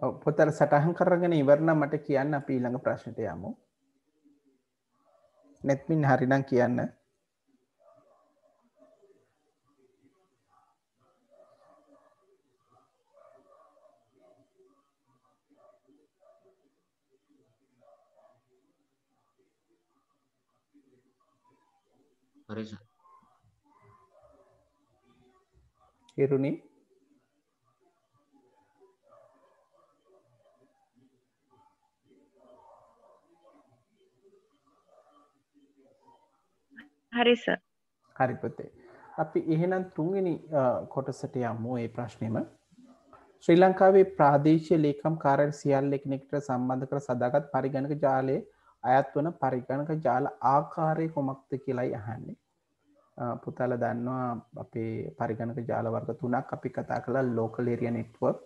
පොතල සටහන් කරගෙන ඉවරනම් මට කියන්න අපි ඊළඟ ප්‍රශ්නට යමු. නැත්නම් හරිනම් කියන්න. හරි සර්. හිරුනි හරි සර්. හරි පුතේ. අපි එහෙනම් තුන්වෙනි කොටසට යමු මේ ප්‍රශ්නෙම. ශ්‍රී ලංකාවේ ප්‍රාදේශීය ලේකම් කාර්යාලය සියල්ල එකිනෙකට සම්බන්ධ කර සදාගත් පරිගණක ජාලයේ අයත් වන පරිගණක ජාල ආකාරය කොමක්ද කියලායි අහන්නේ. පුතාලා දන්නවා අපේ පරිගණක ජාල වර්ග තුනක් අපි කතා කළා. ලෝකල් ඒරියා නෙට්වර්ක්,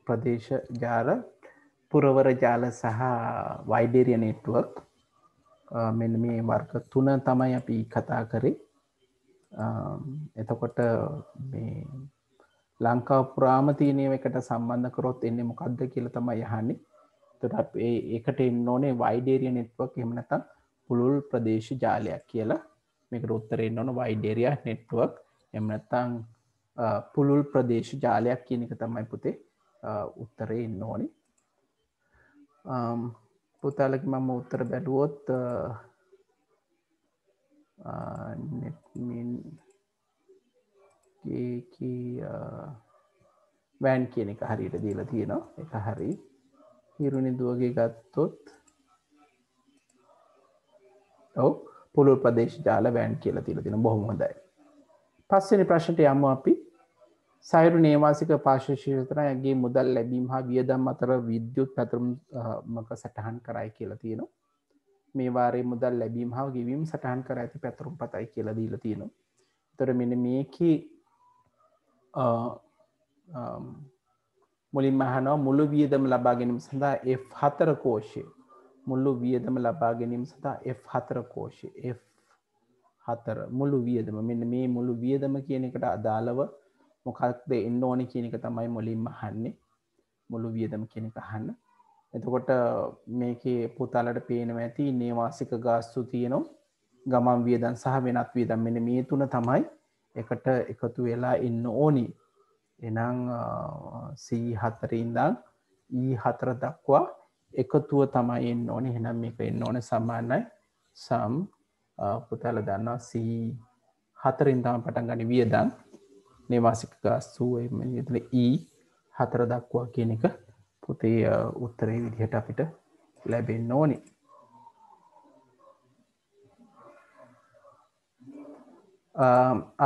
ප්‍රදේශ ජාල, පුරවර ජාල සහ වයිඩ් ඒරියා නෙට්වර්ක්. මෙන්න මේ වර්ග තුන තමයි අපි කතා කරේ. එතකොට මේ ලංකාව පුරාම තියෙන එකට සම්බන්ධ කරොත් එන්නේ මොකක්ද කියලා තමයි අහන්නේ. එතකොට අපි ඒකට එන්න ඕනේ වයිඩ් ඒරියා නෙට්වර්ක් එහෙම නැත්නම් පුළුල් ප්‍රදේශ ජාලයක් කියලා. මේකට උත්තරේ එන්න ඕන වයිඩ් ඒරියා නෙට්වර්ක් එහෙම නැත්නම් පුළුල් ප්‍රදේශ ජාලයක් කියන එක තමයි පුතේ උත්තරේ එන්න ඕනේ. පුතාලගේ මම උත්තර බැලුවොත් වෑන් කියන එක හරියට දීලා තියෙනවා. ඒක හරි. හිරුනි දුවගේ ගත්තොත් ඔව් පුළුල් ප්‍රදේශ ජාල වෑන් කියලා තියලා තියෙනවා. බොහොම හොඳයි. පස්වෙනි ප්‍රශ්නට යමු අපි. සයුරු නේවාසික පාර්ශ්ව ශිෂ්‍යත්‍රයන්ගේ මුදල් ලැබීම හා වියදම් අතර විද්‍යුත් පැතුමක සටහන් කරයි කියලා තියෙනවා. මේ වාරයේ මුදල් ලැබීම හා ගෙවීම සටහන් කර ඇති පැතුම් පතයි කියලා දීලා තියෙනවා. එතකොට මෙන්න මේකේ මුලින්ම අහනවා මුළු වියදම ලබා ගැනීම සඳහා F4 කෝෂය. මුළු වියදම ලබා ගැනීම සඳහා F4 කෝෂය. F4 මුළු වියදම. මෙන්න මේ මුළු වියදම කියන එකට අදාළව මොකක්ද එන්න ඕනේ කියන එක තමයි මුලින්ම අහන්නේ. මුළු වියදම කියන එක අහන්න. එතකොට මේකේ පුතාලට පේනවා ඇති නේවාසික ගාස්තු තියෙනවා. ගමන් වියදම් සහ වෙනත් වියදම්. මෙන්න මේ තුන තමයි එකට එකතු වෙලා එන්න ඕනේ. එහෙනම් C4 ඉඳන් E4 දක්වා එකතුව තමයි එන්න ඕනේ. එහෙනම් මේක එන්න ඕනේ සමානයි සම් පුතාලා දන්නවා C4 ඉඳන් පටන් ගන්න වියදම් නේවාසික ගාස්තු එතන E4 දක්වා කියන එක පුතේ උත්තරේ විදිහට අපිට ලැබෙන්න ඕනේ.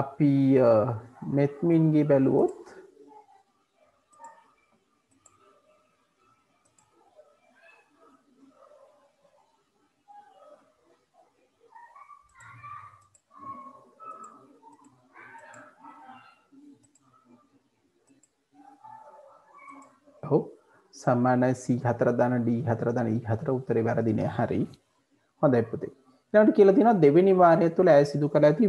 අපි නෙත්මින්ගේ බැලුවොත් සමානයි C4 දාන D4 දාන E4 උත්තරේ වැරදි නෑ. හරි. හොඳයි පුතේ. ඊළඟට කියලා තියෙනවා දෙවෙනි වාරය තුළ ඇය සිදු කළ ඇති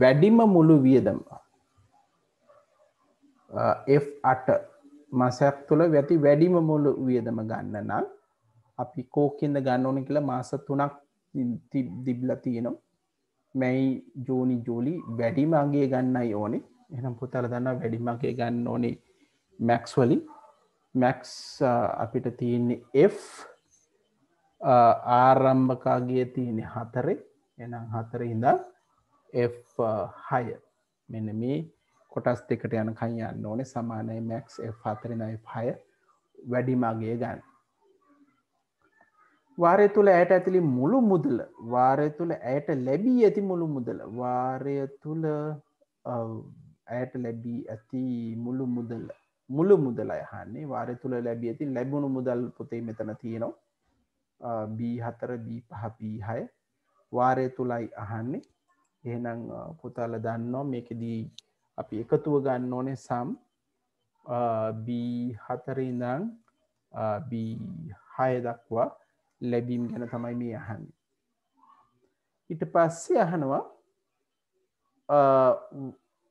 වැඩිම මුළු වියදම F8 මාසයක් තුළ ඇති වැඩිම මුළු වියදම ගන්න නම් අපි කෝකින්ද ගන්න ඕනේ කියලා මාස 3ක් තිබිලා තියෙනවා. මැයි ජූනි ජූලි වැඩිම අගය ගන්නයි ඕනේ. එහෙනම් පුතාලා දන්නවා වැඩිම අගය ගන්න ඕනේ මැක්ස් වලින්. මැක්ස් අපිට තියෙන්නේ F ආරම්භක අගය තියෙන්නේ 4. එහෙනම් 4 ඉඳන් F6 මෙන්න මේ කොටස් දෙකට යනකම් යන්න ඕනේ. සමානයි මැක්ස් F4 ඉඳන් F6 වැඩිම අගය ගන්න. වාරය තුළ ඇයට ඇතුළි මුළු මුදල වාරය තුළ ඇයට ලැබී ඇති මුළු මුදල වාරය තුළ ඇයට ලැබී ඇති මුළු මුදල අයහන්නේ වාරය තුළ ලැබී ඇති ලැබුණු මුදල් පුතේ මෙතන තියෙනවා. B4 B5 B6 වාරය තුලයි අහන්නේ. එහෙනම් පුතාලා දන්නවා මේකෙදී අපි එකතුව ගන්න ඕනේ සම් B4 ඉඳන් B6 දක්වා ලැබීම් ගැන තමයි මේ අහන්නේ. ඊට පස්සේ අහනවා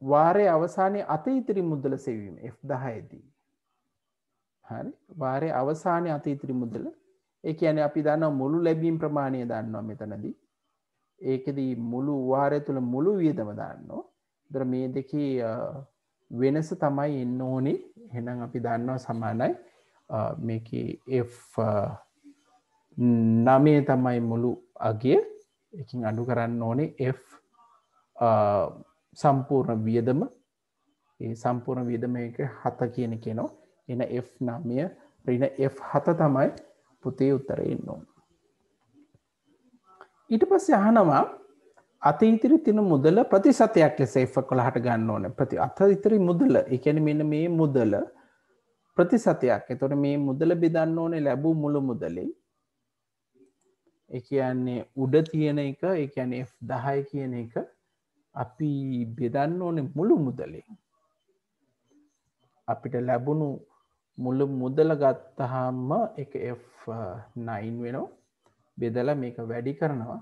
වාරයේ අවසානයේ අත ඉතිරි මුදල සෙවීම F10 දී හරි වාරයේ අවසානයේ අතීතරි මුදල ඒ කියන්නේ අපි දන්නවා මුළු ලැබීම් ප්‍රමාණය දන්නවා මෙතනදී ඒකෙදී මුළු වාරය තුල මුළු වියදම දාන්නවා. ඒතර මේ දෙකේ වෙනස තමයි එන්න ඕනේ. එහෙනම් අපි දන්නවා සමානයි මේකේ F9 තමයි මුළු අගය. එකකින් අඩු කරන්න ඕනේ F සම්පූර්ණ වියදම. ඒ සම්පූර්ණ වියදම එක 7 කියන කෙනෝ. එන F9 ඍණ F7 තමයි පුතේ උත්තරේ එන්න ඕනේ. ඊට පස්සේ අහනවා අතීතයේ තියෙන මුදල ප්‍රතිශතයක් ලෙස F11ට ගන්න ඕනේ. අතීතයේ මුදල, ඒ කියන්නේ මෙන්න මේ මුදල ප්‍රතිශතයක්. එතකොට මේ මුදල බෙදන්න ඕනේ ලැබූ මුළු මුදලෙන්. ඒ කියන්නේ උඩ තියෙන එක, ඒ කියන්නේ F10 කියන එක අපි බෙදන්න ඕනේ මුළු මුදලෙන්. අපිට ලැබුණු මුළු මුදල ගත්තාම ඒක F9 වෙනවා. බෙදලා මේක වැඩි කරනවා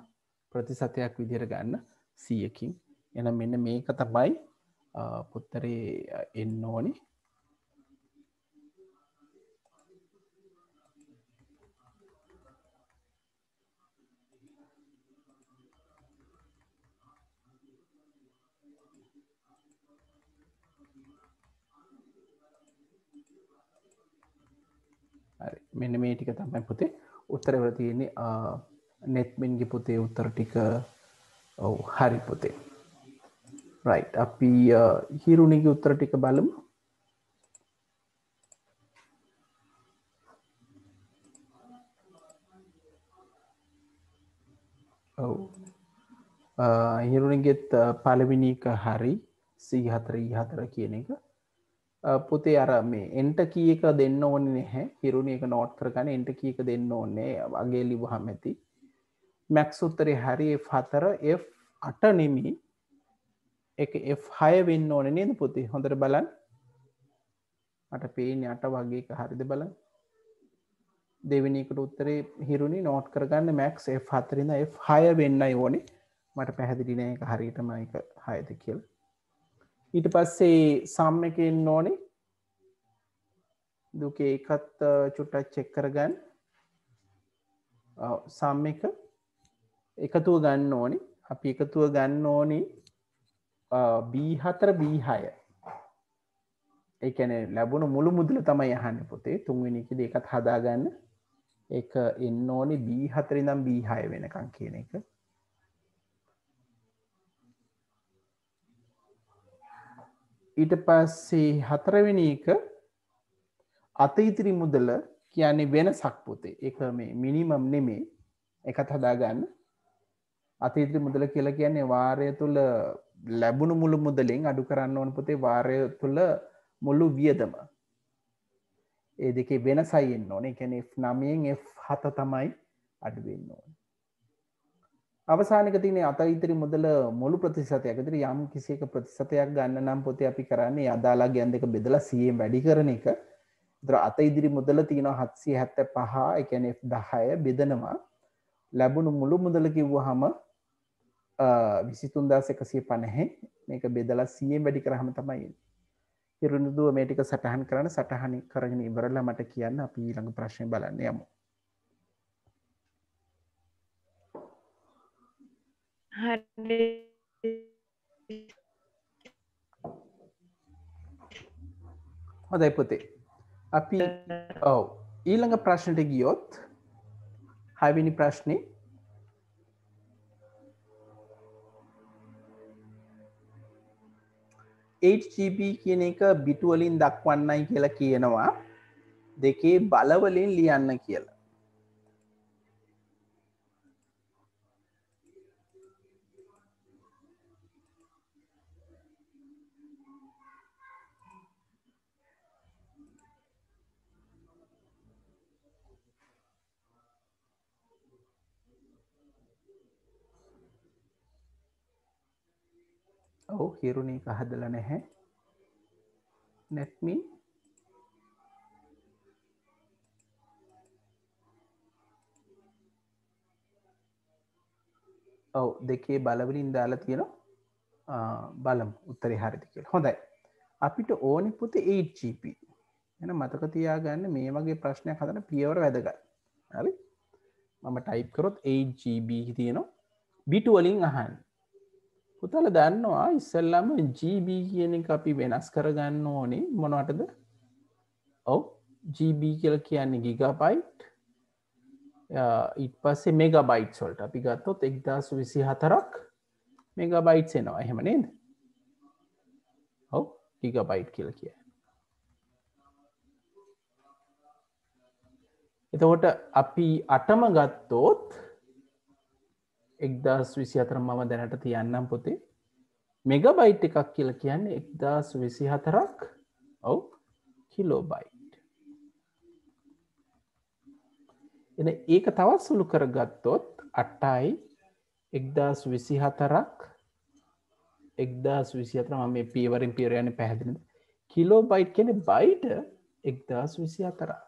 ප්‍රතිශතයක් විදිහට ගන්න 100කින්. එහෙනම් මෙන්න මේක තමයි උත්තරේ එන්න ඕනේ. හරි මෙන්න මේ ටික තමයි පුතේ උත්තර වල තියෙන්නේ නෙත්මින්ගේ පුතේ උත්තර ටික ඔව් හරි පුතේ රයිට් අපි හිරුණිගේ උත්තර ටික බලමු ඔව් හිරුණිගෙත් පළවෙනි එක හරි C4 කියන එක පුතේ අර මේ එන්ට කී එක දෙන්න ඕනේ නැහැ. හිරුණි එක නෝට් කරගන්න එන්ට කී එක දෙන්න ඕනේ. අගේ ලිව්වහම ඇති. මැක්ස් උත්තරේ හරි F4 F8 නෙමෙයි. ඒක F6 වෙන්න ඕනේ නේද පුතේ? හොඳට බලන්න. මට පේන්නේ 8 වගේ එක හරිද බලන්න. දෙවෙනි එකට උත්තරේ හිරුණි නෝට් කරගන්න මැක්ස් F4 ඉඳන් F6 වෙන්නයි ඕනේ. මට පැහැදිලි නෑ ඒක හරියටම ඒක 6ද කියලා. ඊට පස්සේ සම් එකේ ඉන්න ඕනේ දුකේ එකත් චුට්ටක් චෙක් කරගන්න සම් එක එකතුව ගන්න ඕනේ අපි එකතුව ගන්න ඕනේ B4 B6 ඒ කියන්නේ ලැබුණු මුළු මුදල තමයි අහන්නේ පුතේ තුන්වෙනි එකේදී එකත් හදාගන්න ඒක එන්න ඕනේ B4 ඉඳන් B6 වෙනකන් කියන එක ඊට පස්සේ හතරවෙනි එක අතීතරි මුදල කියන්නේ වෙනසක් පුතේ. ඒක මේ මිනිමම් නෙමෙයි. එකත් හදාගන්න. අතීතරි මුදල කියලා කියන්නේ වාරය තුල ලැබුණු මුළු මුදලෙන් අඩු කරන්න ඕන පුතේ වාරය තුල මුළු වියදම. ඒ දෙකේ වෙනසයි එන්න ඕනේ. ඒ කියන්නේ F9න් F7 තමයි අඩු වෙන්න ඕනේ. අවසානක තියෙන අතීතරි මුදල මුළු ප්‍රතිශතයක්. ඒතර යම් කිසි එක ප්‍රතිශතයක් ගන්න නම් පොතේ අපි කරන්නේ අදාළ ගයන් දෙක බෙදලා 100ෙන් වැඩි කරන එක. ඒතර අතීතරි මුදල තියෙනවා 775. ඒ කියන්නේ F10 බෙදනවා. ලැබුණු මුළු මුදල කිව්වහම 23150. මේක බෙදලා 100ෙන් වැඩි කරාම තමයි එන්නේ. ඉරුණුදුව මේ ටික සටහන් කරන්න සටහන් කරගෙන ඉවරලා මට කියන්න අපි ඊළඟ ප්‍රශ්නේ බලන්න යමු. හරි හොඳයි පුතේ. අපි ඔව් ඊළඟ ප්‍රශ්නට ගියොත් 6 වෙනි ප්‍රශ්නේ 8GB කියන එක බිටු වලින් දක්වන්නයි කියලා කියනවා. දෙකේ බල වලින් ලියන්න කියලා. ඔව් හිරුණි එක හදලා නැහැ. නැත්මි ඔව් දෙකේ බලවලින් දාලා තියෙනවා බලමු උත්තරේ හරිද කියලා. හොඳයි. අපිට ඕනේ පුතේ 8GB. එහෙනම් මතක තියාගන්න මේ වගේ ප්‍රශ්නයක් හදන පියවර වැදගත්. හරි? මම ටයිප් කරොත් 8GB තියෙනවා. bit වලින් අහන්න. පුතාලා දන්නවා ඉස්සෙල්ලාම GB කියන එක අපි වෙනස් කරගන්න ඕනේ මොනවටද? ඔව් GB කියලා කියන්නේ ගිගාබයිට්. ඊට පස්සේ මෙගාබයිට්ස් වලට අපි ගත්තොත් 1024ක් මෙගාබයිට්ස් එනවා. එහෙම නේද? ඔව් ගිගාබයිට් කියලා කියන්නේ. එතකොට අපි 8ම ගත්තොත් 1024 මම දැනට තියන්නම් පොතේ. මෙගාබයිට් එකක් කියලා කියන්නේ 1024ක් ඔව් කිලෝබයිට්. එන ඒක තවත් සුළු කරගත්තොත් 8යි 1024ක් 1024 මම මේ පියවරින් පියවර යන්නේ පැහැදිලිද? කිලෝබයිට් කියන්නේ බයිට 1024.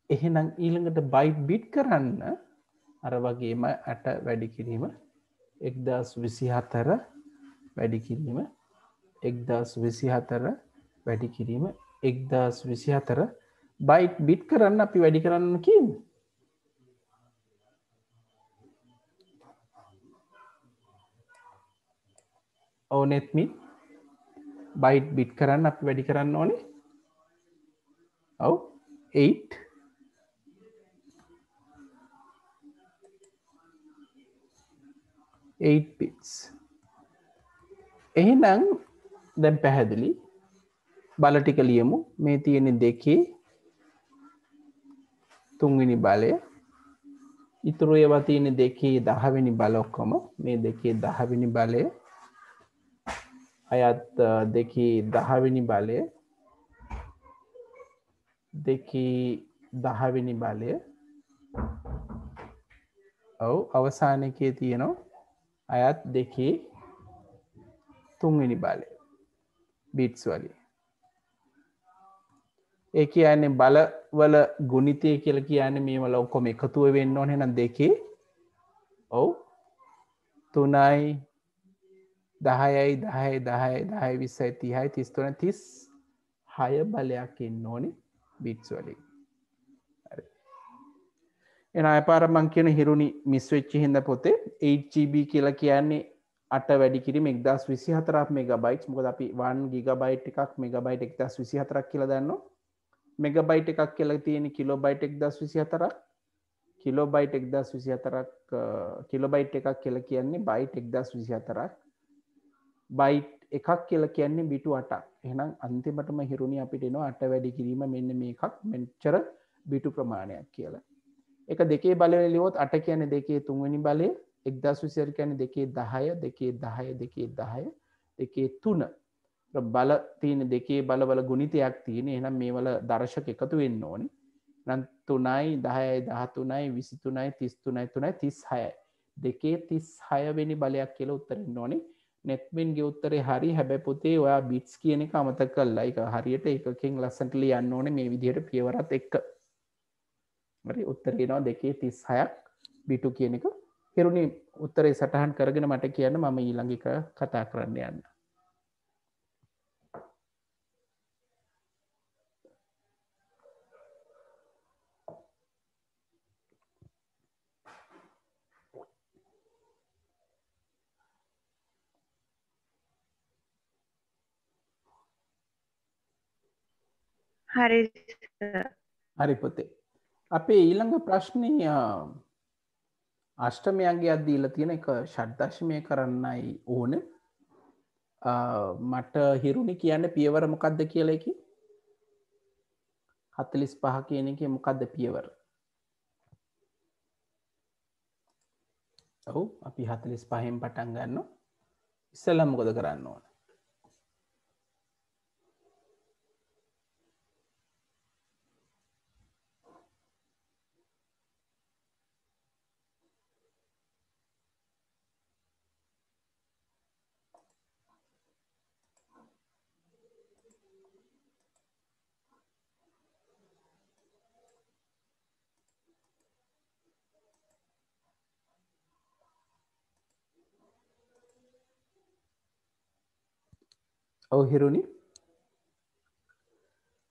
එහෙනම් ඊළඟට බයිට් බිට් කරන්න අර වගේම 8 වැඩි කිරීම 1024 වැඩි කිරීම 1024 වැඩි කිරීම 1024 බයිට් බිට් කරන්න අපි වැඩි කරන්න කියන්නේ ඕනෙත්මි බයිට් බිට් කරන්න අපි වැඩි කරන්න ඕනේ ඔව් 8 bits. එහෙනම් දැන් පැහැදිලි බල ටික ලියමු. මේ තියෙන 2 3 වෙනි බලය. ඉතුරු ඒවා තියෙන 2 10 වෙනි බල ඔක්කොම. මේ 2 10 වෙනි බලය. අයත් 2 10 වෙනි බලය. 2 10 වෙනි බලය. ඔව් අවසාන එකේ තියෙනවා අයත් 2 3 වෙනි බලය බිට්ස් වලින්. ඒ කියන්නේ බලවල ගුණිතය කියලා කියන්නේ මේවල ඔක්කොම එකතුව වෙන්න ඕනේ නම් 2 ඔව් 3යි 10යි 10යි 10යි 10යි 20යි 30යි 33යි 36 බලයක් එන්න ඕනේ බිට්ස් වලින්. හරි. එන අයපාර මං කියන හිරුනි මිස් වෙච්ච හින්දා පොතේ 8GB කියලා කියන්නේ 8 වැඩි කිරීම 1024ක් මෙගාබයිට්ස්. මොකද අපි 1 ගිගාබයිට් එකක් මෙගාබයිට් 1024ක් කියලා දන්නවා. මෙගාබයිට් එකක් කියලා තියෙන කිලෝබයිට් 1024ක්. කිලෝබයිට් 1024ක් කිලෝබයිට් එකක් කියලා කියන්නේ බයිට් 1024ක්. බයිට් එකක් කියලා කියන්නේ බිටු 8ක්. එහෙනම් අන්තිමටම හිරුනි අපිට එනවා 8 වැඩි කිරීම මෙන්න මේකක් මෙච්චර බිටු ප්‍රමාණයක් කියලා. එක 2 බලවලින් ලියුවොත් 8 කියන්නේ 2 3 වෙනි බලය 1024 කියන්නේ 2 10 2 10 2 10 2 3 බල තියෙන 2 බලවල ගුණිතයක් තියෙන. එහෙනම් මේවල දර්ශක එකතු වෙන්න ඕනේ. නම් 3යි 10යි 13යි 23යි 33යි 36යි 2 36 වෙනි බලයක් කියලා උත්තර එන්න ඕනේ. නෙත්මින්ගේ උත්තරේ හරි. හැබැයි පුතේ ඔයා බිට්ස් කියන එක අමතක කළා. ඒක හරියට එකකින් ලස්සනට ලියන්න ඕනේ මේ විදිහට පියවරත් එක්ක. හරි උත්තරේ එනවා 2 36ක් බිටු කියන එක. හිරුනි උත්තරේ සටහන් කරගෙන මට කියන්න මම ඊළඟ එක කතා කරන්න යන්න. හරි සර්. හරි පුතේ. අපේ ඊළඟ ප්‍රශ්නේ අෂ්ටමයන්ගේ අත් දීලා තියෙන එක ෂඩ්දශමය කරන්නයි ඕන. මට හිරුනි කියන්න පියවර මොකක්ද කියලා එකේ 45 කියන එකේ මොකක්ද පියවර? ඔව් අපි 45න් පටන් ගන්නවා. ඉස්සෙල්ලා මොකද කරන්න ඕන? ඔව් හිරුනි.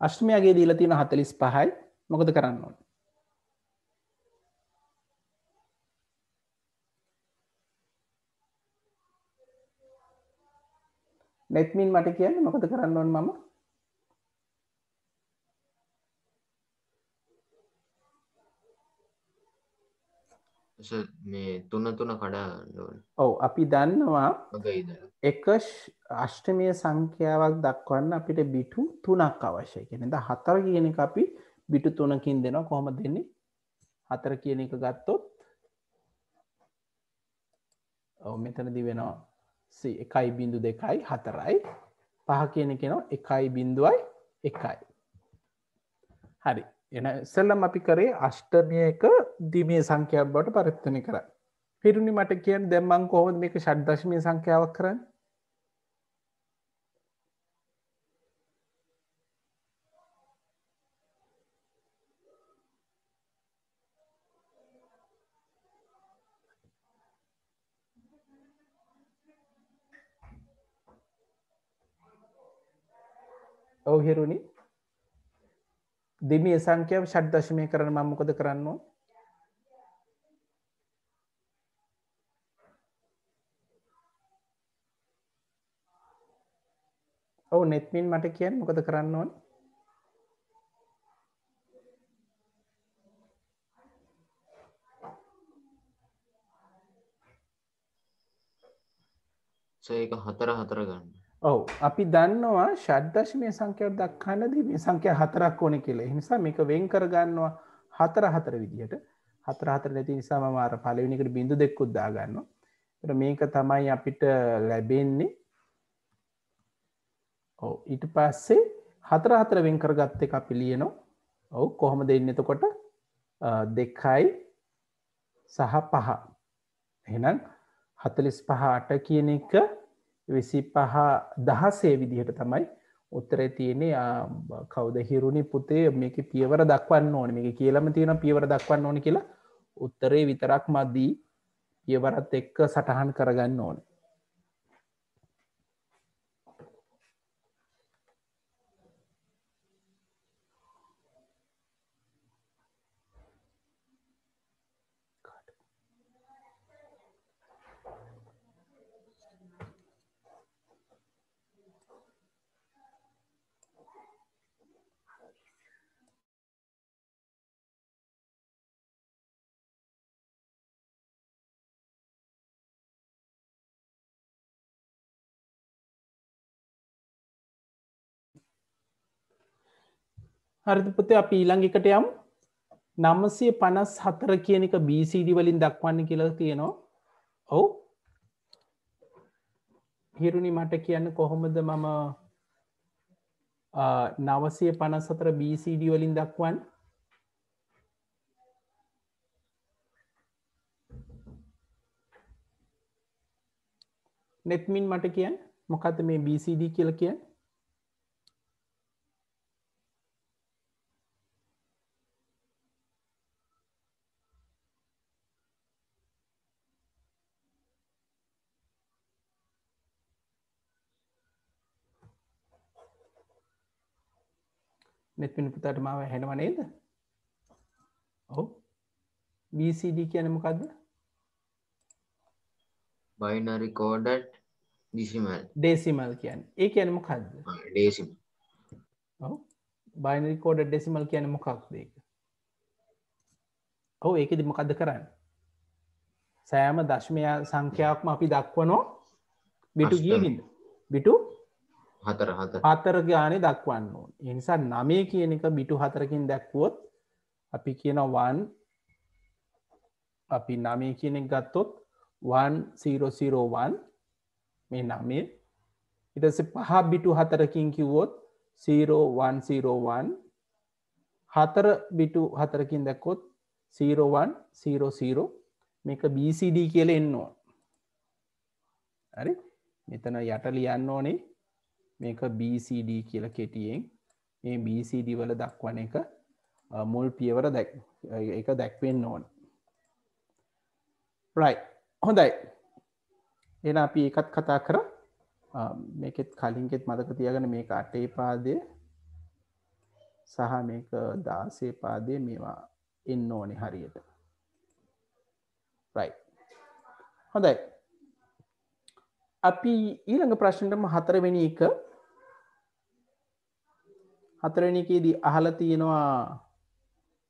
අෂ්ටමයාගේ දීලා තියෙන 45යි. මොකද කරන්න ඕනේ? netmin මට කියන්නේ මොකද කරන්න ඕනේ මම? සර් මේ 3 කඩා ගන්න ඕනේ. ඔව් අපි දන්නවා මග ඉඳලා. එක අෂ්ටමය සංඛ්‍යාවක් දක්වන්න අපිට බිටු 3ක් අවශ්‍යයි. කියන්නේ දැන් 4 කියන එක අපි බිටු 3කින් දෙනවා. කොහොමද දෙන්නේ? 4 කියන එක ගත්තොත් ඔව් මෙතනදී වෙනවා 1.2යි 4යි. 5 කියන එක එනවා 1.1යි. හරි. එන ඉස්සෙල්ලම අපි කරේ අෂ්ටමයක දිමේ සංඛ්‍යාවක් බවට පරිවර්තනය කරා. හිරුනි මට කියන්න දැන් මම කොහොමද මේක ෂඩ් දශමීය සංඛ්‍යාවක් කරන්නේ? ඔව් හිරුනි. දිමේ සංඛ්‍යාව ෂඩ් දශමීය කරන්න මම මොකද කරන්න ඕන? ඔව් netmin මට කියන්න මොකද කරන්න ඕන? සර් ඒක 4 ගන්න. ඔව් අපි දන්නවා ෂඩ් දශමීය සංඛ්‍යාවක් දක්වන්න දිමේ සංඛ්‍යා 4ක් ඕනේ කියලා. ඒ නිසා මේක වෙන් කර ගන්නවා 4 විදිහට. 4 නැති නිසා මම අර පළවෙනි එකට බිංදු දෙකකුත් දා ගන්නවා. ඒතර මේක තමයි අපිට ලැබෙන්නේ. ඔව් ඊට පස්සේ 4 වෙන් කරගත්ත එක අපි ලියනවා. ඔව් කොහොමද එන්නේ එතකොට 2යි සහ 5. එහෙනම් 45 8 කියන එක 25 16 විදිහට තමයි උත්තරේ තියෙන්නේ. කවුද හිරුනි පුතේ මේකේ පියවර දක්වන්න ඕනේ. මේකේ කියලාම තියෙනවා පියවර දක්වන්න ඕනේ කියලා. උත්තරේ විතරක් මදි. පියවරත් එක්ක සටහන් කරගන්න ඕනේ. හරිද පුතේ අපි ඊළඟ එකට යමු. 954 කියන එක BCD වලින් දක්වන්න කියලා තියෙනවා. ඔව්. හිරුනි මට කියන්න කොහොමද මම 954 BCD වලින් දක්වන්නේ? netmin මට කියන්න මොකද්ද මේ BCD කියලා කියන්නේ? netmin පුතාට මාව ඇහෙනව නේද? ඔව්. BCD කියන්නේ මොකද්ද? binary coded decimal. decimal කියන්නේ. ඒ කියන්නේ මොකද්ද? decimal. ඔව්. binary coded decimal කියන්නේ මොකක්ද ඒක? ඔව් ඒකෙදි මොකද්ද කරන්නේ? සෑම දශමය සංඛ්‍යාවක්ම අපි දක්වනවා බිටු කීයකින්ද? බිටු 4 ගානේ දක්වන්න ඕනේ. ඒ නිසා 9 කියන එක බිටු 4කින් දැක්වුවොත් අපි කියනවා 1 අපි 9 කියන එක ගත්තොත් 1001 මේ 9 ඊට පස්සේ 5 බිටු 4කින් කිව්වොත් 0101 4 බිටු 4කින් දැක්කොත් 0100 මේක BCD කියලා එන්න ඕන. හරි? මෙතන යට ලියන්න ඕනේ මේක BCD කියලා කෙටියෙන්. මේ BCD වල දක්වන එක මුල් පියවර ඒක දැක්වෙන්න ඕන. right. හොඳයි. එහෙනම් අපි ඒකත් කතා කරා. මේකෙත් කලින්ගෙත් මතක තියාගන්න මේක 8 පාදය සහ මේක 16 පාදය මේවා එන්න ඕනේ හරියට. right. හොඳයි. අපි ඊළඟ ප්‍රශ්නෙටම හතරවෙනි එක. හතරවෙනි එකේදී අහලා තියෙනවා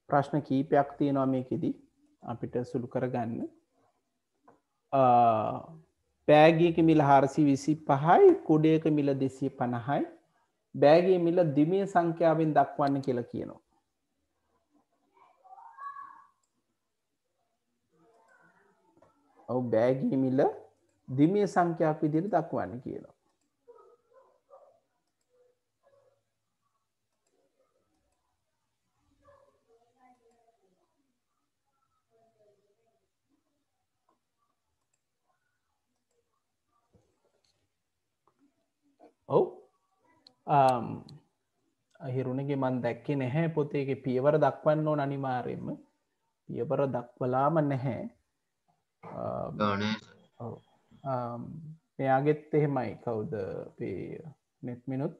ප්‍රශ්න කීපයක් තියෙනවා මේකෙදී අපිට සුළු කරගන්න. බෑගයක මිල 425යි කුඩයක මිල 250යි බෑගයේ මිල ද්විමීය සංඛ්‍යාවෙන් දක්වන්න කියලා කියනවා. ඔව් බෑගයේ මිල ද්විමීය සංඛ්‍යාවක් විදිහට දක්වන්න කියනවා. ඔව් අහිරුණගේ මන් දැක්කේ නැහැ පොතේගේ පියවර දක්වන්න ඕන අනිවාර්යෙන්ම පියවර දක්වලාම නැහැ. මෙයාගෙත් එහෙමයි කවුද නෙත් මිනුත්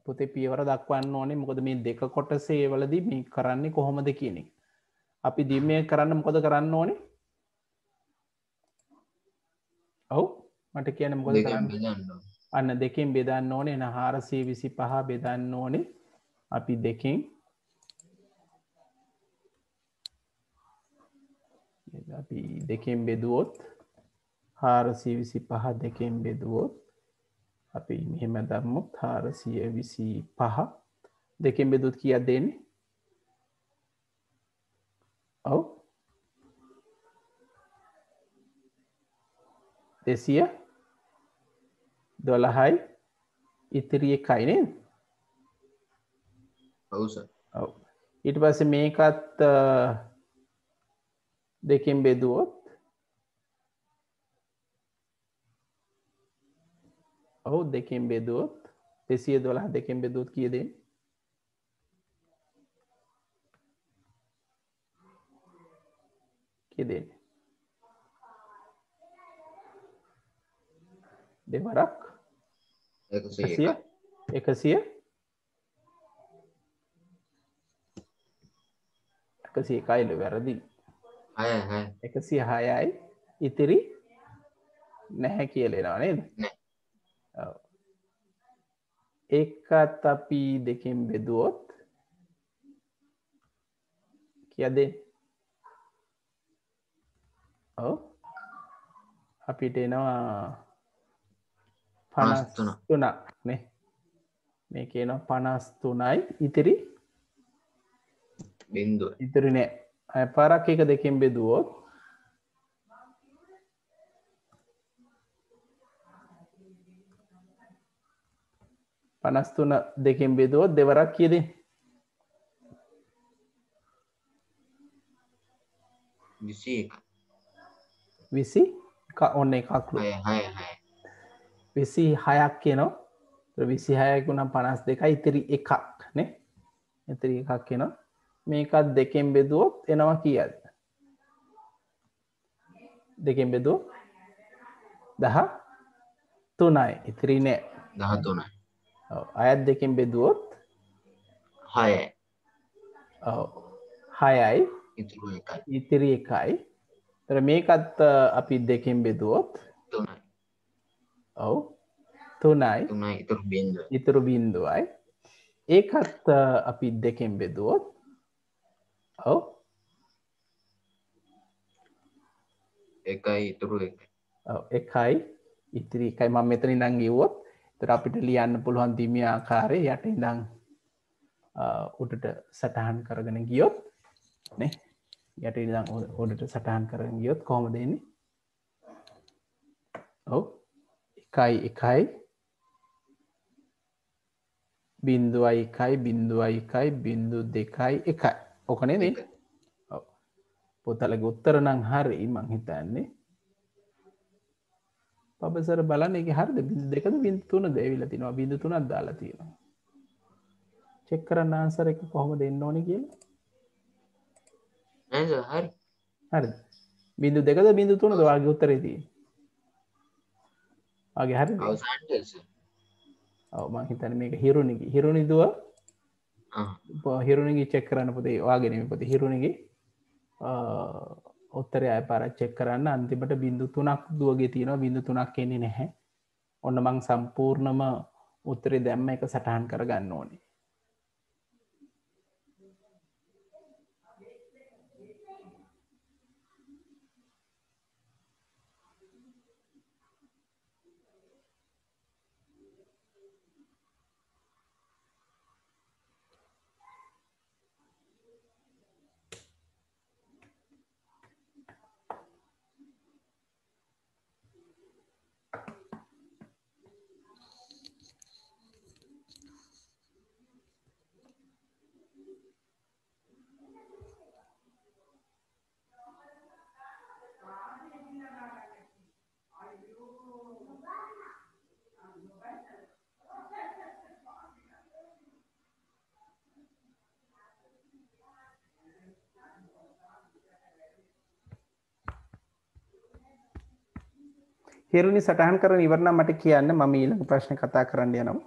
පොතේ පියවර දක්වන්න ඕනේ මොකද මේ දෙක කොටසේ වලදී මේ කරන්නේ කොහොමද කියන එක. අපි දිමේ කරන්න මොකද කරන්න ඕනේ? ඔව් මට කියන්න මොකද කරන්න? අන්න දෙකෙන් බෙදන්න ඕනේ. එන 425 බෙදන්න ඕනේ අපි දෙකෙන්. අපි දෙකෙන් බෙදුවොත් 425 දෙකෙන් බෙදුවොත් අපි මෙහෙම දැම්මොත් 425 දෙකෙන් බෙදුවොත් කීයක් දෙන්නේ? ඔව් 212යි ඉතිරි එකයි නේද? ඔව් සර්. ඔව් ඊට පස්සේ මේකත් දෙකෙන් බෙදුවොත් ඔව් දෙකෙන් බෙදුවොත් 212 දෙකෙන් බෙදුවොත් කීයද දෙන්නේ? කීයද දෙන්නේ? දෙවරක් 100 101යිලු වැරදි. 106යි ඉතිරි නැහැ කියලා එනවා නේද? ඔව්. ඒකත් අපි දෙකෙන් බෙදුවොත් කීයද? ඔව් අපිට එනවා 53ක් නේ. මේක එනවා 53යි ඉතිරි බිංදුව. ඉතිරි නෑ. අය පාරක් එක දෙකෙන් බෙදුවොත් 53 දෙකෙන් බෙදුවොත් දෙවරක් කීයද? 21. ඔන්න එකක්ලු. 26ක් 6. කියනවා. 26ක් වුණා 52යි ඉතිරි එකක් නේ. ඉතිරි එකක් කියනවා. මේකත් දෙකෙන් බෙදුවොත් එනවා කීයද? දෙකෙන් බෙදුවොත් 13යි ඉතිරි නෑ. 13යි. ඔව් අයත් දෙකෙන් බෙදුවොත් 6යි. ඔව් 6යි ඉතිරි එකයි. තර මේකත් අපි දෙකෙන් බෙදුවොත් 3යි. ඔව් 3යි ඉතුරු බිංදුවයි. ඒකත් අපි දෙකෙන් බෙදුවොත් ඔව් 1යි ඉතුරු 1යි. ඔව් 1යි ඉතිරි 1යි මම මෙතන ඉඳන් ගියුවොත් ඒතර අපිට ලියන්න පුළුවන් දිමි ආකාරයේ යට ඉඳන් උඩට සටහන් කරගෙන ගියොත් නේ යට ඉඳන් උඩට සටහන් කරගෙන ගියොත් කොහොමද එන්නේ? ඔව් 1යි 1යි බිංදුවයි 1යි බිංදුවයි 1යි බිංදු 2යි 1යි. ඔක නේද? ඔව්. පොතලගේ උත්තර නම් හරි මං හිතන්නේ. පබසර බලන්න ඒකේ හරිද? බිංදු 2ද බිංදු 3ද ඇවිල්ලා තිනවා. බිංදු 3ක් දාලා තියෙනවා. චෙක් කරන්න ආන්සර් එක කොහොමද එන්න ඕනේ කියලා. නේද? හරි. හරිද? බිංදු 2ද බිංදු 3ද ඔයාගේ උත්තරේ තියෙන්නේ? වගේ හරිද? අවසානට සර්. ඔව් මම හිතන්නේ මේක හිරුනි දුව හිරුනිගේ චෙක් කරන්න පුතේ. ඔයාගේ නෙමෙයි පුතේ හිරුනිගේ උත්තරය ආය පාරක් චෙක් කරන්න. අන්තිමට බිංදු 3ක් දුවගේ තියෙනවා. බිංදු 3ක් එන්නේ නැහැ. ඔන්න මං සම්පූර්ණම උත්තරේ දැම්ම එක සටහන් කරගන්න ඕනේ. හිරුනි සටහන් කරන ඉවර නම් මට කියන්න මම ඊළඟ ප්‍රශ්න කතා කරන්න යනවා.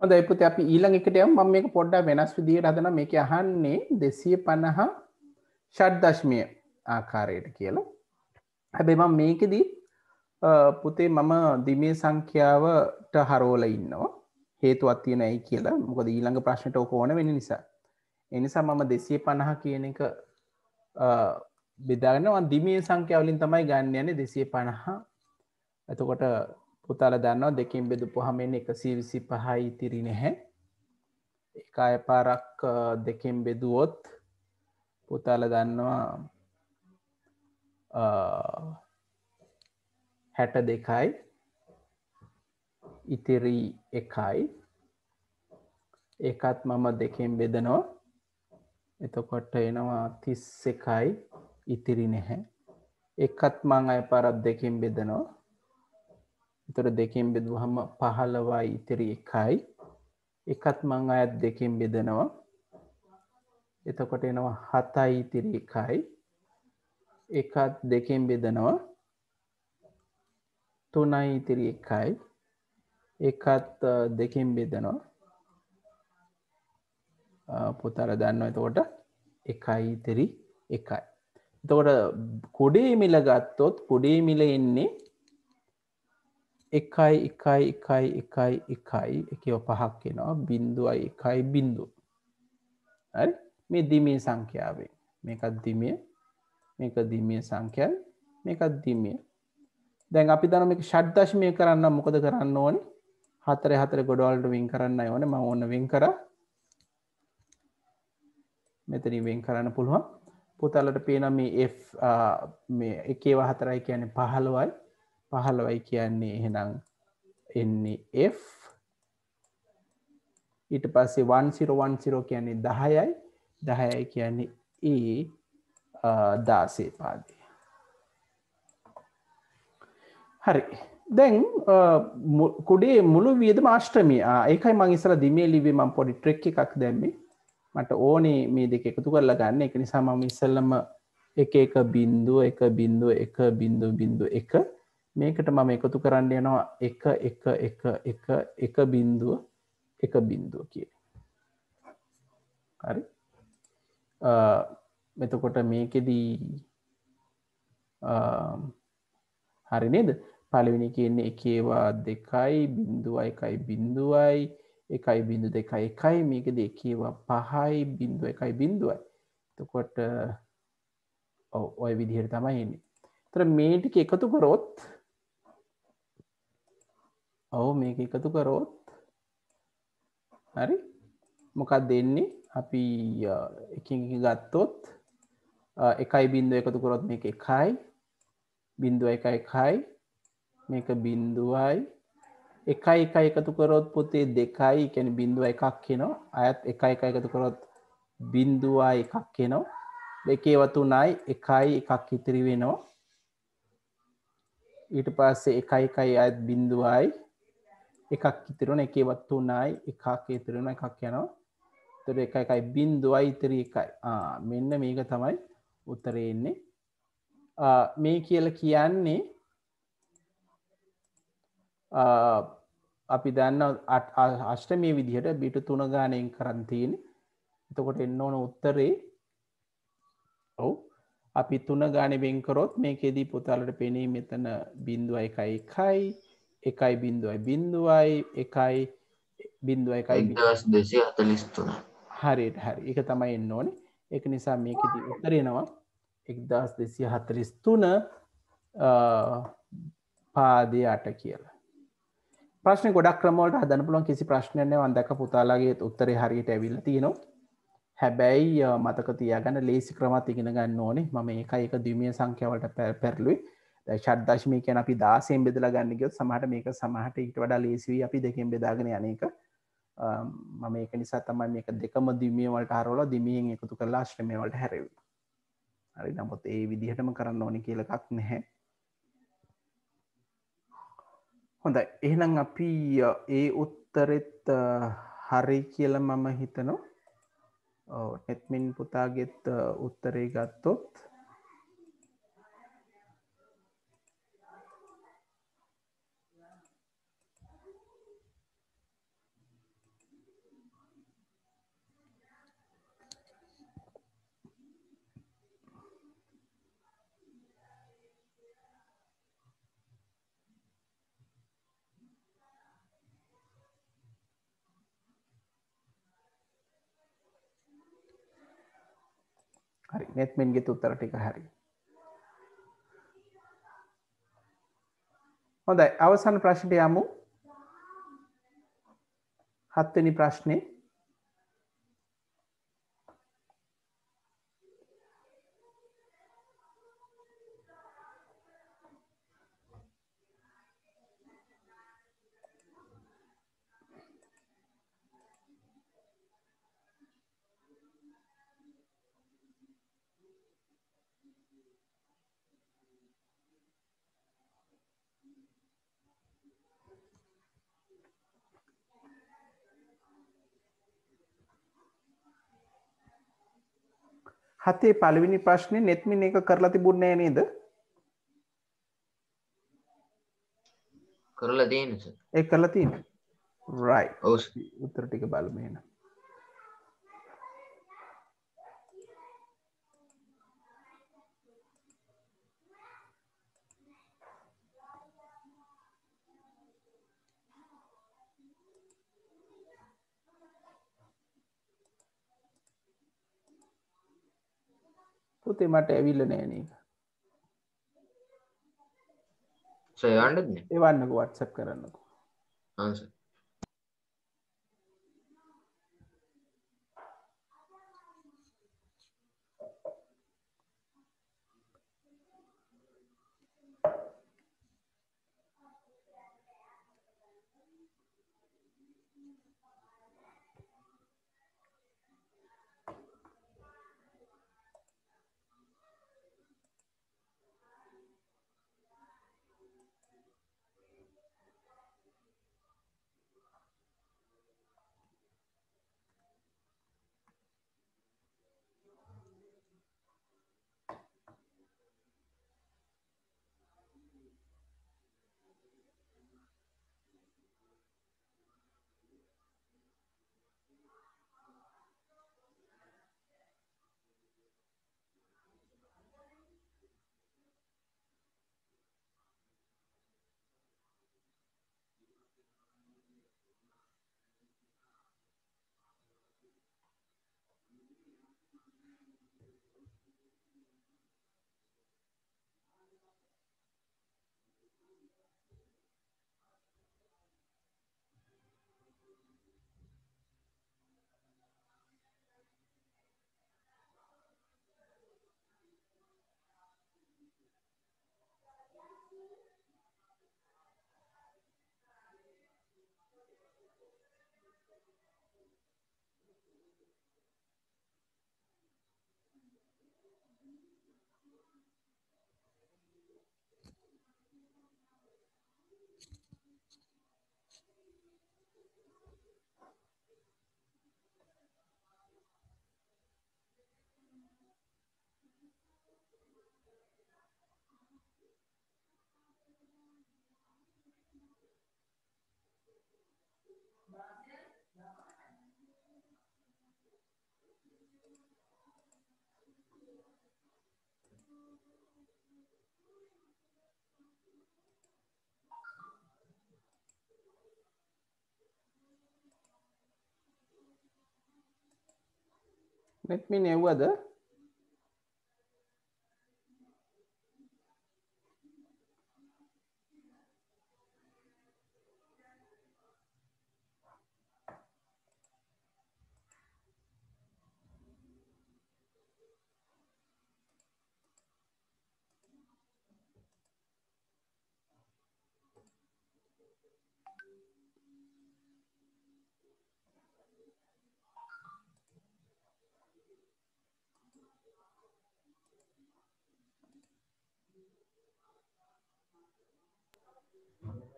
හොඳයි පුතේ අපි ඊළඟ එකට යමු. මම මේක පොඩ්ඩක් වෙනස් විදිහට හදනවා. මේකේ අහන්නේ 250 ෂඩ්දශමීය ආකාරයට කියලා. හැබැයි මම මේකෙදි පුතේ මම දිමේ සංඛ්‍යාවට හරවලා ඉන්නවා. හේතුවක් තියෙන ඇයි කියලා. මොකද ඊළඟ ප්‍රශ්නෙට ඕක ඕන වෙන නිසා. ඒ නිසා මම 250 කියන එක බෙදාගෙන මම දිමේ සංඛ්‍යාව වලින් තමයි ගන්න යන්නේ 250. එතකොට පුතාලා දන්නවා දෙකෙන් බෙදපුවාම එන්නේ 125යි ඉතිරි නැහැ. එක අය පාරක් දෙකෙන් බෙදුවොත් පුතාලා දන්නවා 62යි ඉතිරි 1යි. ඒකත් මම දෙකෙන් බෙදනවා. එතකොට එනවා 31යි ඉතිරි නැහැ. එකත් මං අය පාරක් දෙකෙන් බෙදනවා. එතකොට දෙකෙන් බෙදුවහම 15යි ඉතිරි 1යි. එකත් මං අයත් දෙකෙන් බෙදනවා. එතකොට එනවා 7යි ඉතිරි 1යි. එකත් දෙකෙන් බෙදනවා. 3යි ඉතිරි 1යි. එකත් දෙකෙන් බෙදනවා. පුතාලා දන්නවා එතකොට 1යි ඉතිරි 1යි. එතකොට කුඩේ මිල ගත්තොත් කුඩේ මිල එන්නේ 1යි 1යි 1යි 1යි 1යි එකව පහක් එනවා 0යි 1යි 0. හරි මේ දිමේ සංඛ්‍යාවෙන් මේකත් දිමේ මේක දිමේ සංඛ්‍යාවයි මේකත් දිමේ. දැන් අපි දන්නවා මේක ෂඩ්දශමීය කරන්න මොකද කරන්න ඕනේ? 4 4 ගොඩවලට වෙන් කරන්නයි ඕනේ. මම ඕන වෙන් කරා. මෙතනින් වෙන් කරන්න පුළුවන්. පුතාලට පේනවා මේ F මේ 1 4යි කියන්නේ 15යි. 15යි කියන්නේ එහෙනම් එන්නේ F. ඊට පස්සේ 1010 කියන්නේ 10යි. 10යි කියන්නේ E 16 පාදේ. හරි. දැන් කුඩේ මුළු වියදම අෂ්ටමී. ඒකයි මම ඉස්සලා දිමේ ලිව්වේ මම පොඩි ට්‍රික් එකක් දැම්මේ. මට ඕනේ මේ දෙක එකතු කරලා ගන්න. ඒක නිසා මම ඉස්සෙල්ලම 1 1 බිංදුව 1 බිංදුව 1 බිංදුව බිංදුව 1 මේකට මම එකතු කරන්න යනවා 1 1 1 1 1 බිංදුව 1 බිංදුව කියන්නේ. හරි. එතකොට මේකෙදි හරි නේද? පළවෙනි කියන්නේ 1 2යි 0යි 1යි 0යි 1.2 මේකදී කියවා 5.1. එතකොට ඔය විදිහට තමයි එන්නේ. ඒතර මේ ටික එකතු කරොත් මේක එකතු කරොත් හරි මොකක්ද දෙන්නේ? අපි එකින් එක ගත්තොත් 1.0 එකතු කරොත් මේක 1.1 මේක 0යි 1 එකතු කරොත් පුතේ 2යි කියන්නේ 0.1 එනවා. අයත් 1 එකතු කරොත් 0.1 එනවා. දෙකේව 3යි 1යි 1 ඉතිරි වෙනවා. ඊට පස්සේ 1 අයත් 0යි 1 ඉතිරි වෙනවා. එකේව 3යි 1 ඉතිරි වෙනවා 1 යනවා. එතකොට 1 ඉතිරි 1. මෙන්න මේක තමයි උත්තරේ එන්නේ. මේ කියලා කියන්නේ අපි දන්න අෂ්ටමී විදිහට බිට 3 ගානෙන් කරන් තියෙන්නේ. එතකොට එන්න ඕන උත්තරේ අපි 3 ගානේ වෙන් කරොත් මේකෙදී පුතාලට පෙනේ මෙතන 0.1 1243. හරියට හරි. ඒක තමයි එන්න ඕනේ. ඒක නිසා මේකෙදී උත්තරේ එනවා 1243 පාදේ 8 කියලා. ප්‍රශ්න ගොඩක් ක්‍රම වලට හදන්න පුළුවන් කිසි ප්‍රශ්නයක් නැහැ. මම දැක්ක පුතාලාගේ උත්තරේ හරියට ඇවිල්ලා තියෙනවා. හැබැයි මතක තියාගන්න ලේසි ක්‍රමත් ඉගෙන ගන්න ඕනේ. මම එක ද්විමීය සංඛ්‍යාවලට පෙරළුවේ. දැන් ෂඩ් දශමික කියන අපි 16න් බෙදලා ගන්න ගියොත් සමහරට මේක සමහරට ඊට වඩා ලේසි වෙයි අපි දෙකෙන් බෙදාගෙන යන එක. මම ඒක නිසා තමයි මේක දෙකම ද්විමීය වලට හරවලා ද්විමීයෙන් එකතු කරලා අෂ්ටමීය වලට හැරෙන්නේ. හරි නමුත් ඒ විදිහටම කරන්න ඕනේ කියලා එකක් නැහැ. හොඳයි එහෙනම් අපි ඒ උත්තරෙත් හරි කියලා මම හිතනවා. නෙත්මින් පුතාගෙත් උත්තරේ ගත්තොත් හරි නෙත්මින්ගේ උත්තර ටික හරි. හොඳයි අවසාන ප්‍රශ්නට යමු. 7 වෙනි ප්‍රශ්නේ. හතේ පළවෙනි ප්‍රශ්නේ නෙත්මින් එක කරලා තිබුණේ නෑ නේද? කරලා තියෙනවා සර්. ඒක කරලා තියෙනවා. right. ඔව් සර්. උත්තර ටික බලමු එහෙනම්. පුතේ මට ඇවිල්ලා නෑ නේද? සර් යන්නද නේ? එවන්නකෝ WhatsApp කරන්නකෝ. සර්. නැත්මි නෙව්වද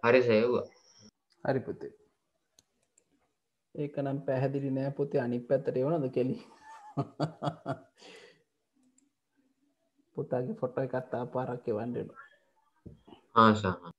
හරි සේව්වා. හරි පුතේ ඒක නම් පැහැදිලි නෑ පුතේ අනිත් පැත්තට එවනද කෙලි පුතාගේ ෆොටෝ එකක් තා පාරක් එවන්න වෙනවා ආ සහ